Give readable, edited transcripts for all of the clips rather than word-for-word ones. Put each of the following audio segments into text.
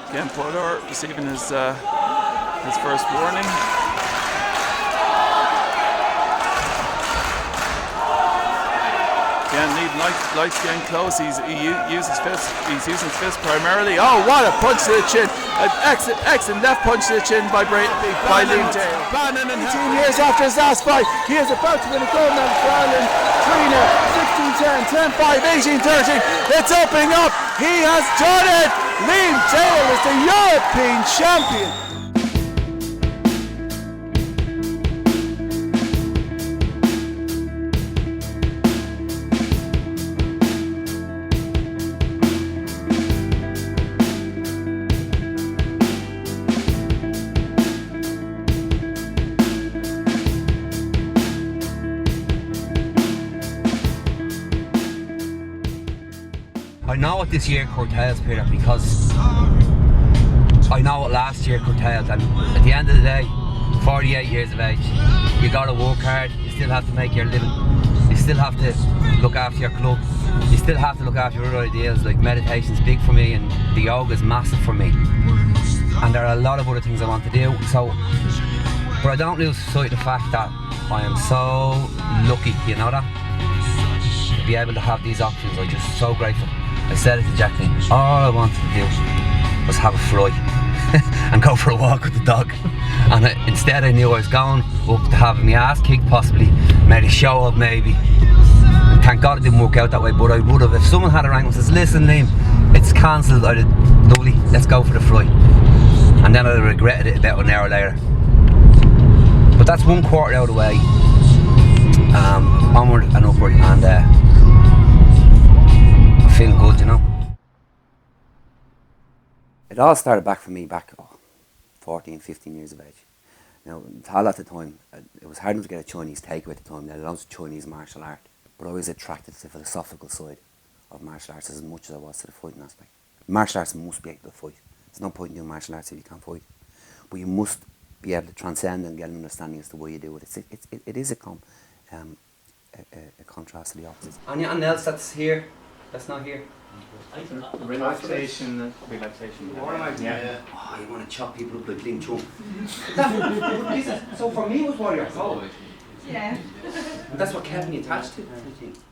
Again, Tallaght receiving his first warning. Again, leading Light's getting close. He uses fists. He's using his fist primarily. Oh, what a punch to the chin! An excellent left punch to the chin by Liam Taylor. Bannon, 18 years after his last fight, he is about to win a gold medal for Ireland. 3-0, 16-10, 10-5, 18-13. It's opening up. He has done it. Liam Taylor is the European champion. I know what this year curtails, Peter, because I know what last year curtailed, and at the end of the day, 48 years of age, you gotta work hard, you still have to make your living, you still have to look after your club, you still have to look after your other ideas, like meditation's big for me and the yoga's massive for me. And there are a lot of other things I want to do, so, but I don't lose sight of the fact that I am so lucky, you know that? To be able to have these options, I'm just so grateful. I said it to Jacqueline, all I wanted to do was have a fly and go for a walk with the dog. And instead I knew I was going up to having my ass kicked possibly, made a show of maybe. And thank God it didn't work out that way, but I would have. If someone had a rank and says, listen Liam, it's cancelled, I'd have, lovely, let's go for the fly. And then I'd have regretted it about an hour later. But that's one quarter out of the way. Onward and upward, and feeling good, you know. It all started back for me 14, 15 years of age. Now, in Tallaght at the time, it was hard enough to get a Chinese takeaway at the time. Now, it was Chinese martial art, but I was attracted to the philosophical side of martial arts as much as I was to the fighting aspect. Martial arts must be able to fight. There's no point in doing martial arts if you can't fight. But you must be able to transcend and get an understanding as to why you do it. It is a contrast to the opposite. Anything else that's here? That's not here. Relaxation. Yeah. Oh, you want to chop people up like Liam Chung. So for me it was Warrior Code. Yeah. And that's what kept me attached to it.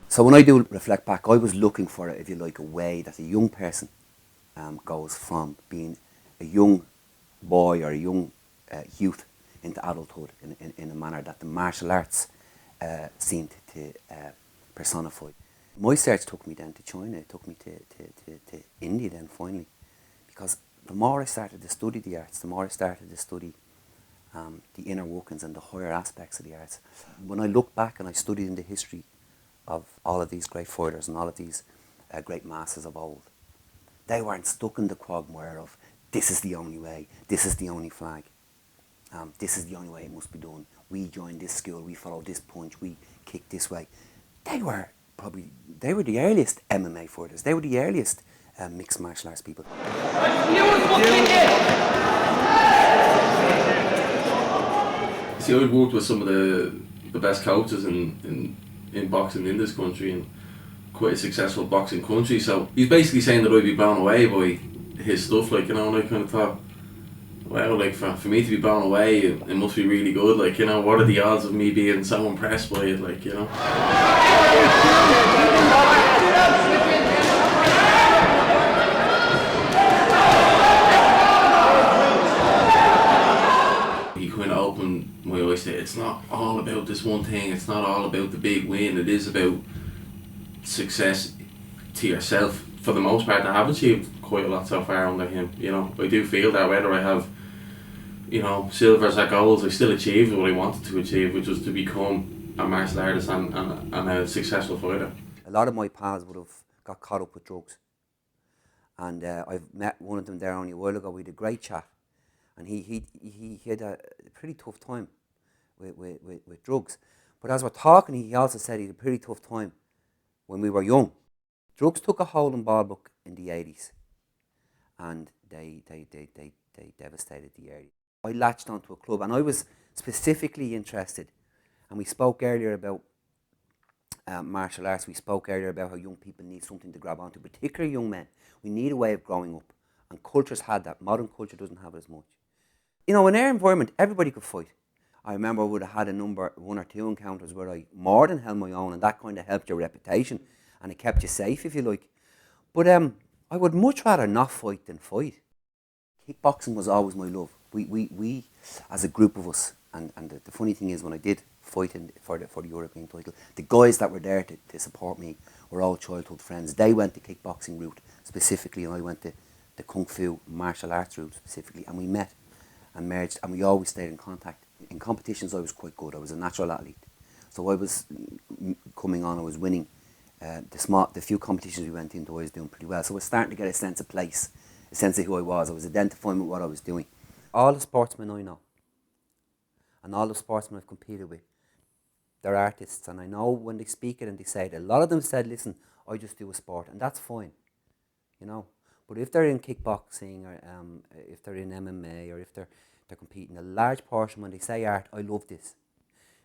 So when I do reflect back, I was looking for, if you like, a way that a young person goes from being a young boy or a young youth into adulthood in a manner that the martial arts seemed to personify. My search took me then to China, it took me to India then finally, because the more I started to study the arts, the more I started to study the inner workings and the higher aspects of the arts. When I look back and I studied in the history of all of these great fighters and all of these great masters of old, they weren't stuck in the quagmire of this is the only way, this is the only flag, this is the only way it must be done. We joined this school, we followed this punch, we kicked this way. They were the earliest MMA fighters. They were the earliest mixed martial arts people. See, I've worked with some of the best coaches in boxing in this country, and quite a successful boxing country. So he's basically saying that I'd be blown away by his stuff, like, you know, and I kind of thought, well, like, for me to be blown away, it must be really good, like, you know, what are the odds of me being so impressed by it, like, you know. He kind of opened my eyes to, it's not all about this one thing, it's not all about the big win, it is about success to yourself. For the most part, I have achieved quite a lot so far under him, you know. I do feel that whether I have, you know, silvers or golds, I still achieved what I wanted to achieve, which was to become a martial artist and a successful fighter. A lot of my pals would have got caught up with drugs, and I've met one of them there only a while ago. We had a great chat, and he had a pretty tough time with drugs. But as we're talking, he also said he had a pretty tough time when we were young. Drugs took a hold in Ballbrook in the 80s, and they devastated the area. I latched onto a club, and I was specifically interested, and we spoke earlier about martial arts. We spoke earlier about how young people need something to grab onto, particularly young men. We need a way of growing up And cultures had that. Modern culture doesn't have it as much. You know, in our environment, everybody could fight. I remember I would have had one or two encounters where I more than held my own, and that kind of helped your reputation, and it kept you safe, if you like. But I would much rather not fight than fight. Kickboxing was always my love. We as a group of us, and the funny thing is when I did fight for the European title, the guys that were there to support me were all childhood friends. They went the kickboxing route specifically, and I went the kung fu martial arts route specifically, and we met and merged, and we always stayed in contact. In competitions I was quite good. I was a natural athlete, so I was coming on, I was winning. The few competitions we went into, I was doing pretty well, so I was starting to get a sense of place, a sense of who I was identifying with what I was doing. All the sportsmen I know, and all the sportsmen I've competed with, they're artists, and I know when they speak it and they say it, a lot of them said, listen, I just do a sport, and that's fine, you know. But if they're in kickboxing, or if they're in MMA, or if they're competing, a large portion, when they say art, I love this.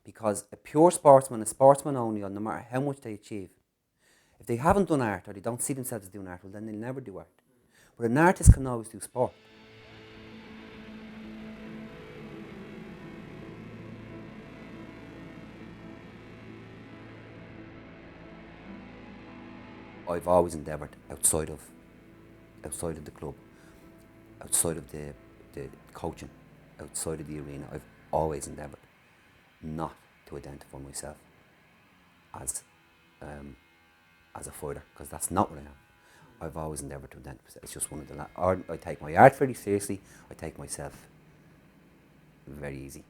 Because a pure sportsman, a sportsman only, no matter how much they achieve, if they haven't done art, or they don't see themselves as doing art, well then they'll never do art. But an artist can always do sport. I've always endeavoured outside of the club, outside of the coaching, outside of the arena, I've always endeavoured not to identify myself as a fighter, because that's not what I am. I've always endeavoured to identify. It's just one of I take my art very seriously. I take myself very easy.